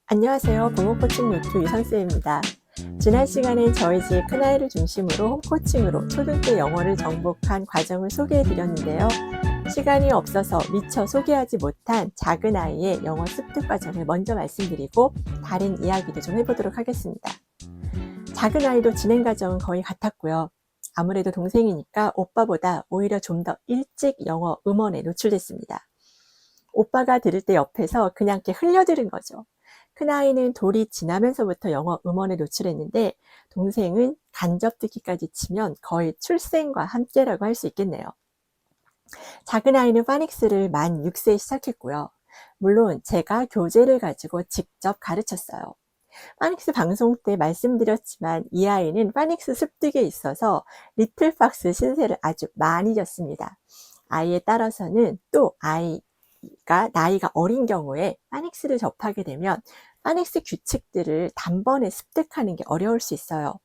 안녕하세요. 부모코칭 노트 유선쌤입니다. 지난 시간엔 저희 집 큰아이를 중심으로 홈코칭으로 초등때 영어를 정복한 과정을 소개해드렸는데요. 시간이 없어서 미처 소개하지 못한 작은 아이의 영어 습득 과정을 먼저 말씀드리고 다른 이야기도 좀 해보도록 하겠습니다. 작은 아이도 진행 과정은 거의 같았고요. 아무래도 동생이니까 오빠보다 오히려 좀 더 일찍 영어 음원에 노출됐습니다. 오빠가 들을 때 옆에서 그냥 이렇게 흘려들은 거죠. 큰아이는 돌이 지나면서부터 영어 음원에 노출했는데 동생은 간접 듣기까지 치면 거의 출생과 함께라고 할 수 있겠네요. 작은 아이는 파닉스를 만 6세에 시작했고요. 물론 제가 교재를 가지고 직접 가르쳤어요. 파닉스 방송 때 말씀드렸지만 이 아이는 파닉스 습득에 있어서 리틀팍스 신세를 아주 많이 졌습니다. 아이에 따라서는 또 아이가 나이가 어린 경우에 파닉스를 접하게 되면 파닉스 규칙들을 단번에 습득하는 게 어려울 수 있어요.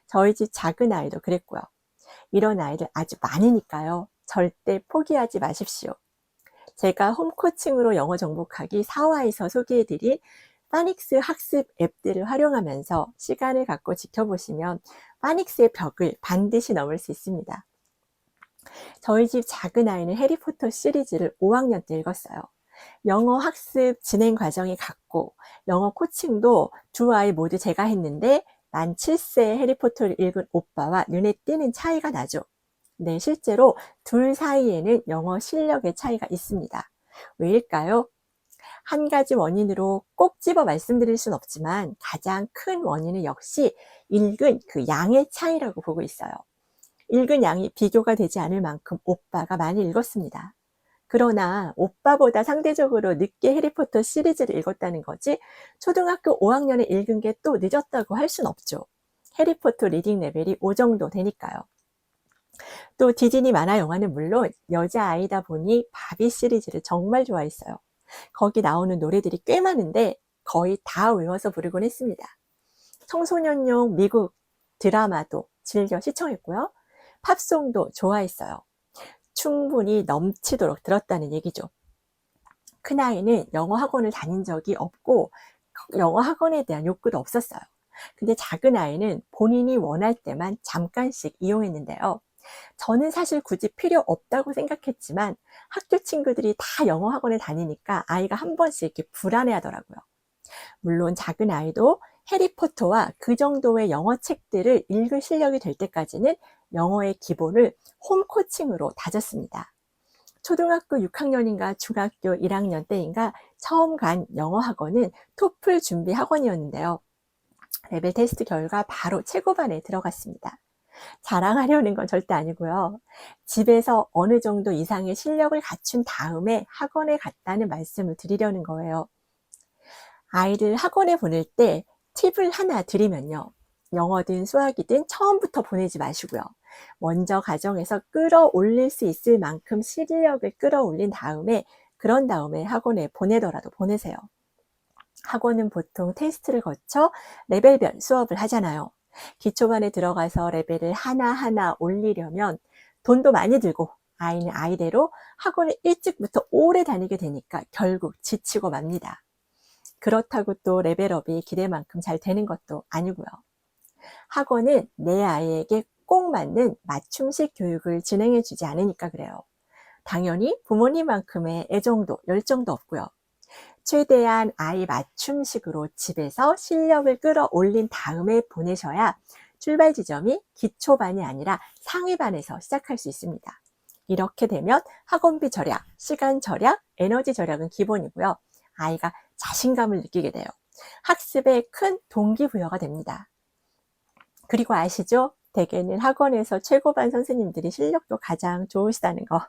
저희 집 작은 아이도 그랬고요. 이런 아이들 아주 많으니까요. 절대 포기하지 마십시오. 제가 홈코칭으로 영어 정복하기 4화에서 소개해드린 파닉스 학습 앱들을 활용하면서 시간을 갖고 지켜보시면 파닉스의 벽을 반드시 넘을 수 있습니다. 저희 집 작은 아이는 해리포터 시리즈를 5학년 때 읽었어요. 영어 학습 진행 과정이 같고 영어 코칭도 두 아이 모두 제가 했는데 만 7세 해리포터를 읽은 오빠와 눈에 띄는 차이가 나죠. 네, 실제로 둘 사이에는 영어 실력의 차이가 있습니다. 왜일까요? 한 가지 원인으로 꼭 집어 말씀드릴 순 없지만 가장 큰 원인은 역시 읽은 그 양의 차이라고 보고 있어요. 읽은 양이 비교가 되지 않을 만큼 오빠가 많이 읽었습니다. 그러나 오빠보다 상대적으로 늦게 해리포터 시리즈를 읽었다는 거지 초등학교 5학년에 읽은 게 또 늦었다고 할 순 없죠. 해리포터 리딩 레벨이 5 정도 되니까요. 또 디즈니 만화 영화는 물론 여자아이다 보니 바비 시리즈를 정말 좋아했어요. 거기 나오는 노래들이 꽤 많은데 거의 다 외워서 부르곤 했습니다. 청소년용 미국 드라마도 즐겨 시청했고요. 팝송도 좋아했어요. 충분히 넘치도록 들었다는 얘기죠. 큰아이는 영어 학원을 다닌 적이 없고 영어 학원에 대한 욕구도 없었어요. 근데 작은 아이는 본인이 원할 때만 잠깐씩 이용했는데요. 저는 사실 굳이 필요 없다고 생각했지만 학교 친구들이 다 영어 학원에 다니니까 아이가 한 번씩 이렇게 불안해 하더라고요. 물론 작은 아이도 해리포터와 그 정도의 영어 책들을 읽을 실력이 될 때까지는 영어의 기본을 홈코칭으로 다졌습니다. 초등학교 6학년인가 중학교 1학년 때인가 처음 간 영어 학원은 토플 준비 학원이었는데요. 레벨 테스트 결과 바로 최고반에 들어갔습니다. 자랑하려는 건 절대 아니고요. 집에서 어느 정도 이상의 실력을 갖춘 다음에 학원에 갔다는 말씀을 드리려는 거예요. 아이를 학원에 보낼 때 팁을 하나 드리면요. 영어든 수학이든 처음부터 보내지 마시고요. 먼저 가정에서 끌어올릴 수 있을 만큼 실력을 끌어올린 다음에 그런 다음에 학원에 보내더라도 보내세요. 학원은 보통 테스트를 거쳐 레벨별 수업을 하잖아요. 기초반에 들어가서 레벨을 하나하나 올리려면 돈도 많이 들고 아이는 아이대로 학원을 일찍부터 오래 다니게 되니까 결국 지치고 맙니다. 그렇다고 또 레벨업이 기대만큼 잘 되는 것도 아니고요. 학원은 내 아이에게 꼭 맞는 맞춤식 교육을 진행해 주지 않으니까 그래요. 당연히 부모님만큼의 애정도 열정도 없고요. 최대한 아이 맞춤식으로 집에서 실력을 끌어올린 다음에 보내셔야 출발 지점이 기초반이 아니라 상위반에서 시작할 수 있습니다. 이렇게 되면 학원비 절약, 시간 절약, 에너지 절약은 기본이고요. 아이가 자신감을 느끼게 돼요. 학습에 큰 동기부여가 됩니다. 그리고 아시죠? 대개는 학원에서 최고반 선생님들이 실력도 가장 좋으시다는 거.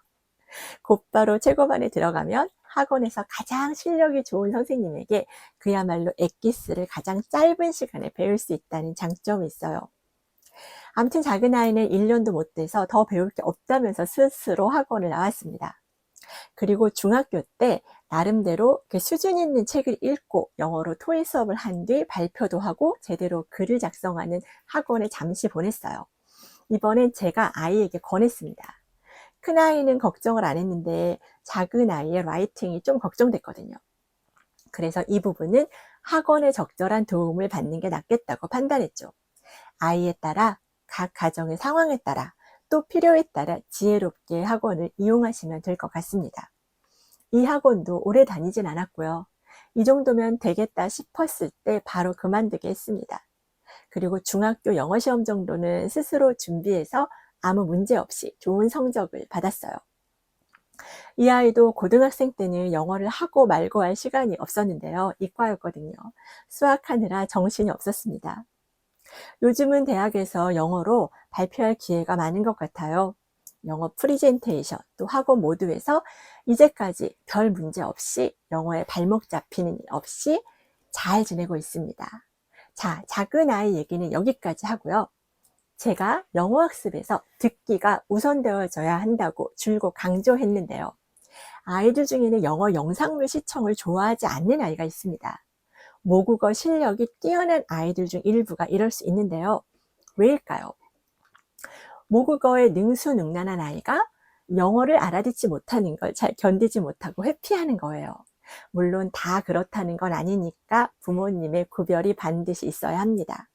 곧바로 최고반에 들어가면 학원에서 가장 실력이 좋은 선생님에게 그야말로 엑기스를 가장 짧은 시간에 배울 수 있다는 장점이 있어요. 아무튼 작은 아이는 1년도 못 돼서 더 배울 게 없다면서 스스로 학원을 나왔습니다. 그리고 중학교 때 나름대로 수준 있는 책을 읽고 영어로 토익 수업을 한 뒤 발표도 하고 제대로 글을 작성하는 학원에 잠시 보냈어요. 이번엔 제가 아이에게 권했습니다. 큰아이는 걱정을 안 했는데 작은 아이의 라이팅이 좀 걱정됐거든요. 그래서 이 부분은 학원의 적절한 도움을 받는 게 낫겠다고 판단했죠. 아이에 따라, 각 가정의 상황에 따라, 또 필요에 따라 지혜롭게 학원을 이용하시면 될 것 같습니다. 이 학원도 오래 다니진 않았고요. 이 정도면 되겠다 싶었을 때 바로 그만두게 했습니다. 그리고 중학교 영어 시험 정도는 스스로 준비해서 아무 문제 없이 좋은 성적을 받았어요. 이 아이도 고등학생 때는 영어를 하고 말고 할 시간이 없었는데요. 이과였거든요. 수학하느라 정신이 없었습니다. 요즘은 대학에서 영어로 발표할 기회가 많은 것 같아요. 영어 프리젠테이션, 또 학원 모두에서 이제까지 별 문제 없이 영어에 발목 잡히는 일 없이 잘 지내고 있습니다. 자, 작은 아이 얘기는 여기까지 하고요. 제가 영어 학습에서 듣기가 우선되어져야 한다고 줄곧 강조했는데요. 아이들 중에는 영어 영상물 시청을 좋아하지 않는 아이가 있습니다. 모국어 실력이 뛰어난 아이들 중 일부가 이럴 수 있는데요. 왜일까요? 모국어에 능수능란한 아이가 영어를 알아듣지 못하는 걸 잘 견디지 못하고 회피하는 거예요. 물론 다 그렇다는 건 아니니까 부모님의 구별이 반드시 있어야 합니다.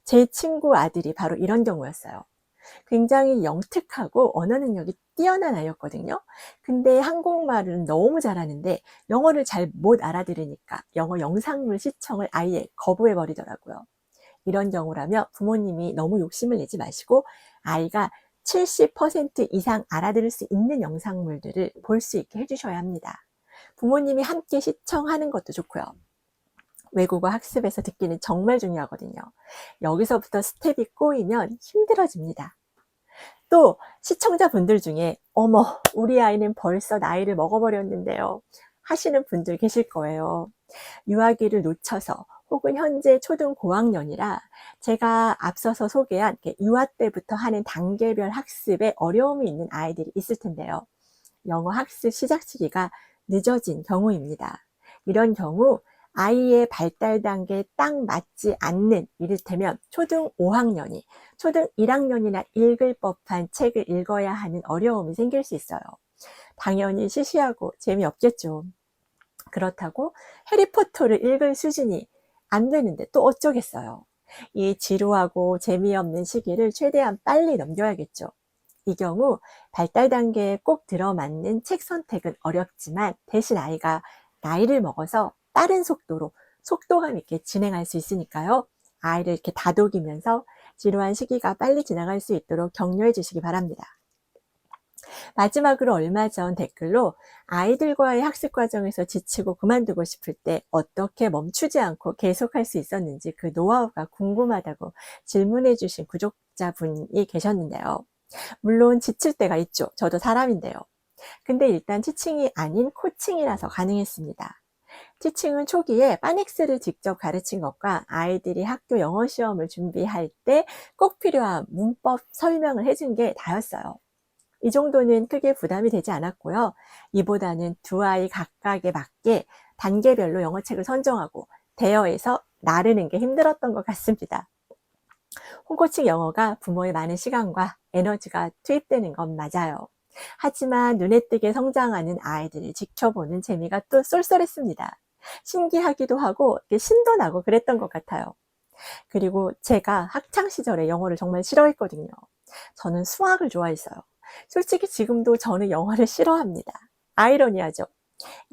제 친구 아들이 바로 이런 경우였어요. 굉장히 영특하고 언어 능력이 뛰어난 아이였거든요. 근데 한국말은 너무 잘하는데 영어를 잘 못 알아들으니까 영어 영상물 시청을 아예 거부해버리더라고요. 이런 경우라면 부모님이 너무 욕심을 내지 마시고 아이가 70% 이상 알아들을 수 있는 영상물들을 볼 수 있게 해주셔야 합니다. 부모님이 함께 시청하는 것도 좋고요. 외국어 학습에서 듣기는 정말 중요하거든요. 여기서부터 스텝이 꼬이면 힘들어집니다. 또 시청자분들 중에 어머, 우리 아이는 벌써 나이를 먹어버렸는데요 하시는 분들 계실 거예요. 유아기를 놓쳐서 혹은 현재 초등 고학년이라 제가 앞서서 소개한 유아 때부터 하는 단계별 학습에 어려움이 있는 아이들이 있을 텐데요. 영어 학습 시작 시기가 늦어진 경우입니다. 이런 경우 아이의 발달 단계에 딱 맞지 않는, 이를테면 초등 5학년이 초등 1학년이나 읽을 법한 책을 읽어야 하는 어려움이 생길 수 있어요. 당연히 시시하고 재미없겠죠. 그렇다고 해리포터를 읽을 수준이 안 되는데 또 어쩌겠어요. 이 지루하고 재미없는 시기를 최대한 빨리 넘겨야겠죠. 이 경우 발달 단계에 꼭 들어맞는 책 선택은 어렵지만 대신 아이가 나이를 먹어서 빠른 속도로 속도감 있게 진행할 수 있으니까요. 아이를 이렇게 다독이면서 지루한 시기가 빨리 지나갈 수 있도록 격려해 주시기 바랍니다. 마지막으로 얼마 전 댓글로 아이들과의 학습 과정에서 지치고 그만두고 싶을 때 어떻게 멈추지 않고 계속할 수 있었는지 그 노하우가 궁금하다고 질문해 주신 구독자분이 계셨는데요. 물론 지칠 때가 있죠. 저도 사람인데요. 근데 일단 티칭이 아닌 코칭이라서 가능했습니다. 티칭은 초기에 파닉스를 직접 가르친 것과 아이들이 학교 영어 시험을 준비할 때 꼭 필요한 문법 설명을 해준 게 다였어요. 이 정도는 크게 부담이 되지 않았고요. 이보다는 두 아이 각각에 맞게 단계별로 영어책을 선정하고 대여해서 나르는 게 힘들었던 것 같습니다. 홈코칭 영어가 부모의 많은 시간과 에너지가 투입되는 건 맞아요. 하지만 눈에 띄게 성장하는 아이들을 지켜보는 재미가 또 쏠쏠했습니다. 신기하기도 하고 신도 나고 그랬던 것 같아요. 그리고 제가 학창 시절에 영어를 정말 싫어했거든요. 저는 수학을 좋아했어요. 솔직히 지금도 저는 영어를 싫어합니다. 아이러니하죠.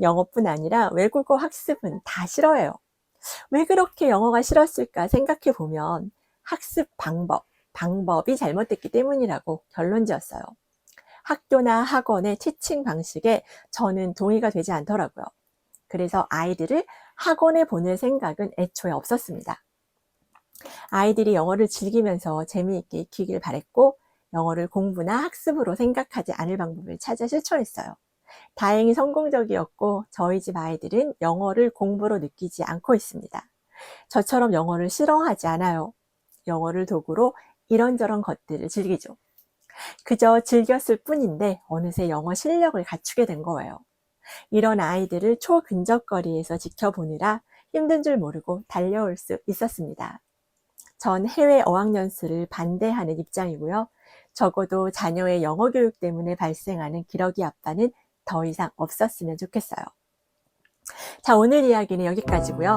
영어뿐 아니라 외국어 학습은 다 싫어해요. 왜 그렇게 영어가 싫었을까 생각해 보면 학습 방법이 잘못됐기 때문이라고 결론 지었어요. 학교나 학원의 티칭 방식에 저는 동의가 되지 않더라고요. 그래서 아이들을 학원에 보낼 생각은 애초에 없었습니다. 아이들이 영어를 즐기면서 재미있게 익히길 바랬고 영어를 공부나 학습으로 생각하지 않을 방법을 찾아 실천했어요. 다행히 성공적이었고 저희 집 아이들은 영어를 공부로 느끼지 않고 있습니다. 저처럼 영어를 싫어하지 않아요. 영어를 도구로 이런저런 것들을 즐기죠. 그저 즐겼을 뿐인데 어느새 영어 실력을 갖추게 된 거예요. 이런 아이들을 초근접거리에서 지켜보느라 힘든 줄 모르고 달려올 수 있었습니다. 전 해외 어학연수를 반대하는 입장이고요. 적어도 자녀의 영어 교육 때문에 발생하는 기러기 아빠는 더 이상 없었으면 좋겠어요. 자, 오늘 이야기는 여기까지고요.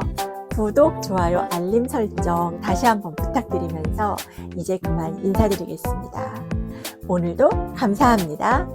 구독, 좋아요, 알림 설정 다시 한번 부탁드리면서 이제 그만 인사드리겠습니다. 오늘도 감사합니다.